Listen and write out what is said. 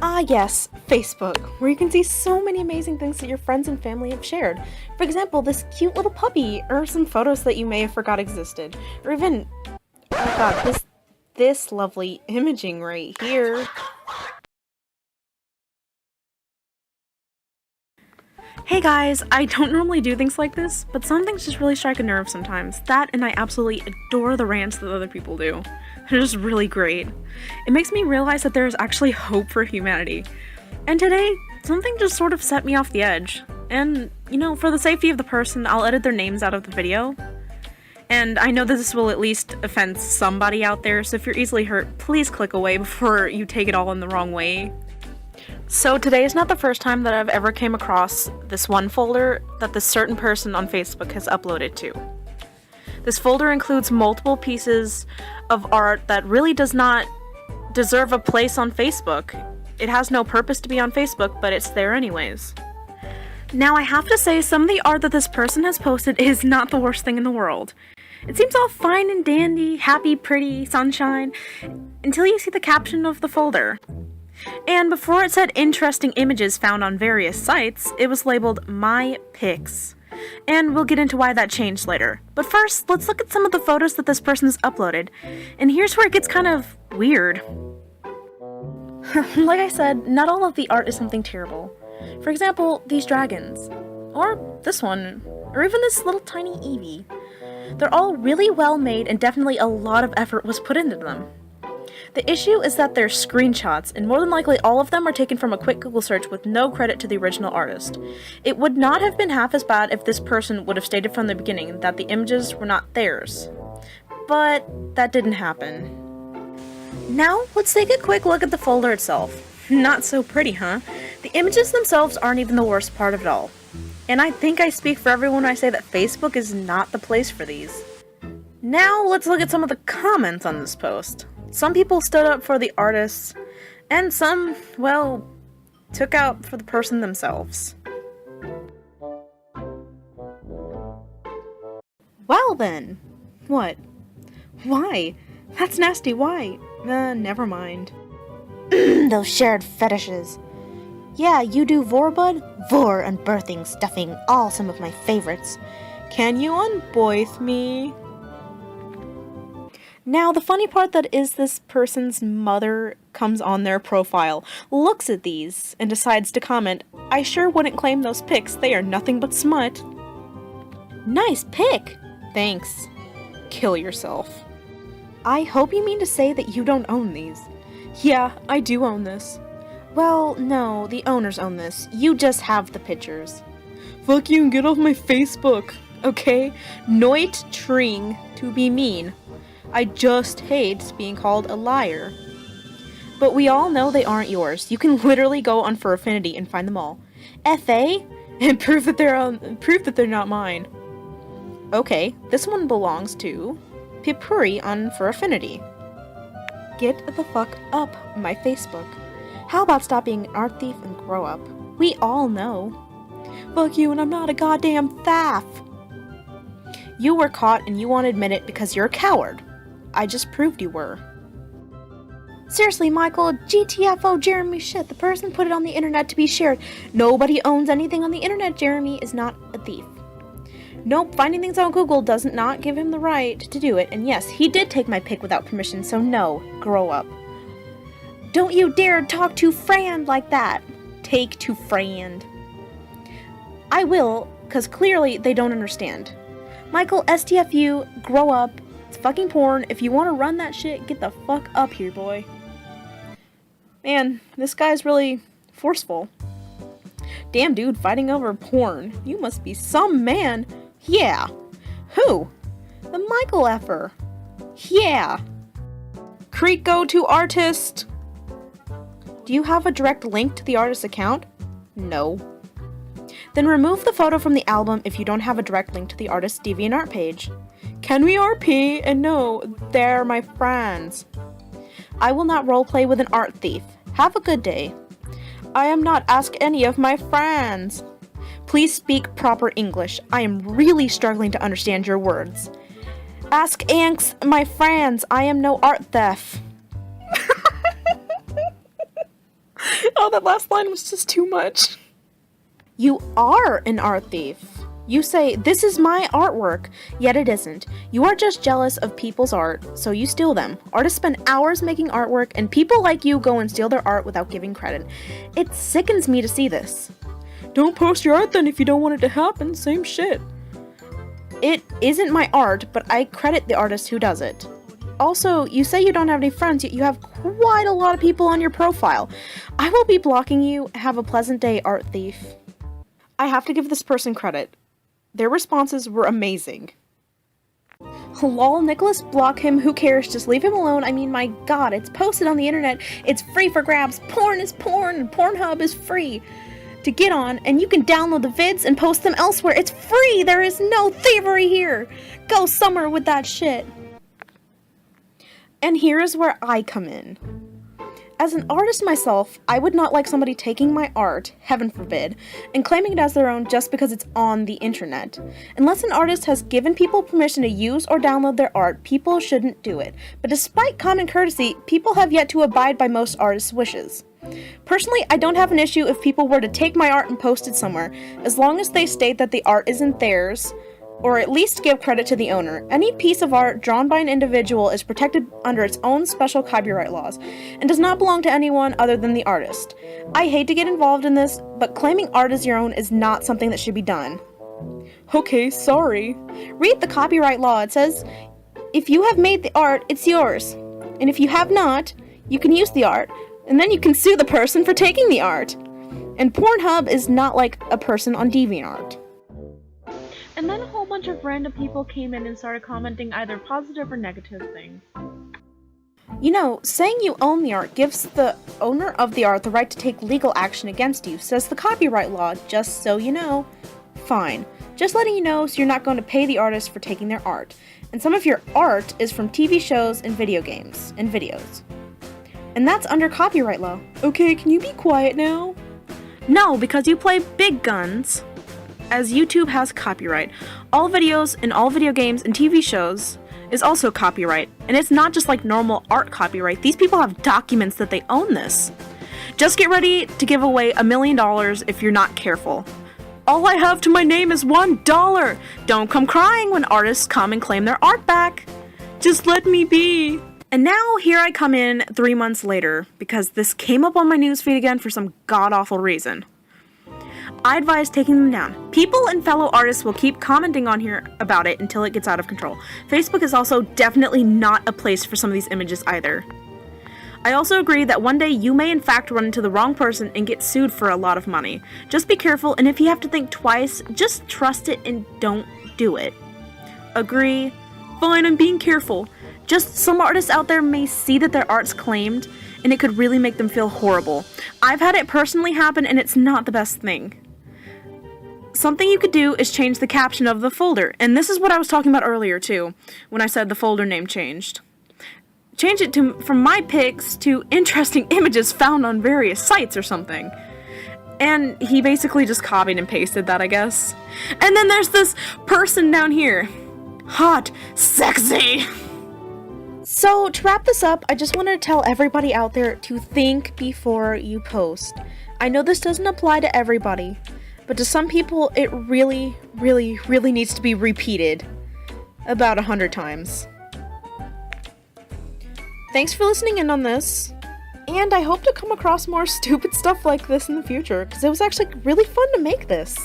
Ah yes, Facebook, where you can see so many amazing things that your friends and family have shared. For example, this cute little puppy, or some photos that you may have forgot existed, or even, oh god, this lovely imaging right here. Hey guys, I don't normally do things like this, but some things just really strike a nerve sometimes. That and I absolutely adore the rants that other people do. They're just really great. It makes me realize that there is actually hope for humanity. And today, something just sort of set me off the edge. And, you know, for the safety of the person, I'll edit their names out of the video. And I know that this will at least offend somebody out there, so if you're easily hurt, please click away before you take it all in the wrong way. So today is not the first time that I've ever came across this one folder that this certain person on Facebook has uploaded to. This folder includes multiple pieces of art that really does not deserve a place on Facebook. It has no purpose to be on Facebook, but it's there anyways. Now I have to say, some of the art that this person has posted is not the worst thing in the world. It seems all fine and dandy, happy, pretty, sunshine, until you see the caption of the folder. And before it said interesting images found on various sites, it was labeled My Pics. And we'll get into why that changed later. But first, let's look at some of the photos that this person has uploaded. And here's where it gets kind of weird. Like I said, not all of the art is something terrible. For example, these dragons. Or this one. Or even this little tiny Eevee. They're all really well made and definitely a lot of effort was put into them. The issue is that they're screenshots, and more than likely all of them are taken from a quick Google search with no credit to the original artist. It would not have been half as bad if this person would have stated from the beginning that the images were not theirs. But that didn't happen. Now, let's take a quick look at the folder itself. Not so pretty, huh? The images themselves aren't even the worst part of it all. And I think I speak for everyone when I say that Facebook is not the place for these. Now, let's look at some of the comments on this post. Some people stood up for the artists, and some, well, took out for the person themselves. Well then. What? Why? That's nasty, why? Never mind. Those shared fetishes. Yeah, you do vorbud? Vor and birthing, stuffing, all some of my favorites. Can you unboith me? Now, the funny part that is this person's mother comes on their profile, looks at these, and decides to comment, I sure wouldn't claim those pics, they are nothing but smut. Nice pic! Thanks. Kill yourself. I hope you mean to say that you don't own these. Yeah, I do own this. Well, no, the owners own this. You just have the pictures. Fuck you and get off my Facebook, okay? Noit tring to be mean. I just hate being called a liar. But we all know they aren't yours. You can literally go on For Affinity and find them all. FA? And prove that they're not mine. Okay, this one belongs to Pipuri on For Affinity. Get the fuck up my Facebook. How about stop being an art thief and grow up? We all know. Fuck you and I'm not a goddamn thief. You were caught and you won't admit it because you're a coward. I just proved you were. Seriously, Michael, GTFO, Jeremy, shit, the person put it on the internet to be shared. Nobody owns anything on the internet. Jeremy is not a thief. Nope, finding things on Google does not give him the right to do it, and yes, he did take my pic without permission, so no, grow up. Don't you dare talk to Fran like that. Take to Fran. I will, because clearly they don't understand. Michael, STFU, grow up. It's fucking porn. If you want to run that shit, get the fuck up here, boy. Man, this guy's really forceful. Damn, dude, fighting over porn. You must be some man. Yeah. Who? The Michael effer. Yeah. Creek go to artist. Do you have a direct link to the artist's account? No. Then remove the photo from the album if you don't have a direct link to the artist's DeviantArt page. Can we RP? And no, they're my friends. I will not roleplay with an art thief. Have a good day. I am not ask any of my friends. Please speak proper English. I am really struggling to understand your words. Ask Anks, my friends. I am no art theft. Oh, that last line was just too much. You are an art thief. You say, this is my artwork, yet it isn't. You are just jealous of people's art, so you steal them. Artists spend hours making artwork, and people like you go and steal their art without giving credit. It sickens me to see this. Don't post your art then if you don't want it to happen, same shit. It isn't my art, but I credit the artist who does it. Also, you say you don't have any friends, yet you have quite a lot of people on your profile. I will be blocking you. Have a pleasant day, art thief. I have to give this person credit. Their responses were amazing. Lol, Nicholas, block him, who cares, just leave him alone. I mean, my god, it's posted on the internet, it's free for grabs, porn is porn, and Pornhub is free to get on, and you can download the vids and post them elsewhere. It's free, there is no thievery here. Go somewhere with that shit. And here is where I come in. As an artist myself, I would not like somebody taking my art, heaven forbid, and claiming it as their own just because it's on the internet. Unless an artist has given people permission to use or download their art, people shouldn't do it. But despite common courtesy, people have yet to abide by most artists' wishes. Personally, I don't have an issue if people were to take my art and post it somewhere, as long as they state that the art isn't theirs, or at least give credit to the owner. Any piece of art drawn by an individual is protected under its own special copyright laws, and does not belong to anyone other than the artist. I hate to get involved in this, but claiming art as your own is not something that should be done. Okay, sorry. Read the copyright law. It says, if you have made the art, it's yours. And if you have not, you can use the art, and then you can sue the person for taking the art. And Pornhub is not like a person on DeviantArt. And then a whole bunch of random people came in and started commenting either positive or negative things. You know, saying you own the art gives the owner of the art the right to take legal action against you, says the copyright law, just so you know. Fine. Just letting you know so you're not going to pay the artist for taking their art. And some of your art is from TV shows and video games and videos. And that's under copyright law. Okay, can you be quiet now? No, because you play big guns. As YouTube has copyright. All videos in all video games and TV shows is also copyright. And it's not just like normal art copyright. These people have documents that they own this. Just get ready to give away $1 million if you're not careful. All I have to my name is $1. Don't come crying when artists come and claim their art back. Just let me be. And now here I come in 3 months later because this came up on my newsfeed again for some god-awful reason. I advise taking them down. People and fellow artists will keep commenting on here about it until it gets out of control. Facebook is also definitely not a place for some of these images either. I also agree that one day you may in fact run into the wrong person and get sued for a lot of money. Just be careful, and if you have to think twice, just trust it and don't do it. Agree? Fine, I'm being careful. Just some artists out there may see that their art's claimed, and it could really make them feel horrible. I've had it personally happen, and it's not the best thing. Something you could do is change the caption of the folder, and this is what I was talking about earlier too, when I said the folder name changed. Change it to from my pics to interesting images found on various sites or something. And he basically just copied and pasted that, I guess. And then there's this person down here. Hot, sexy. So, to wrap this up, I just want to tell everybody out there to think before you post. I know this doesn't apply to everybody, but to some people, it really, really, really needs to be repeated about 100 times. Thanks for listening in on this, and I hope to come across more stupid stuff like this in the future, because it was actually really fun to make this.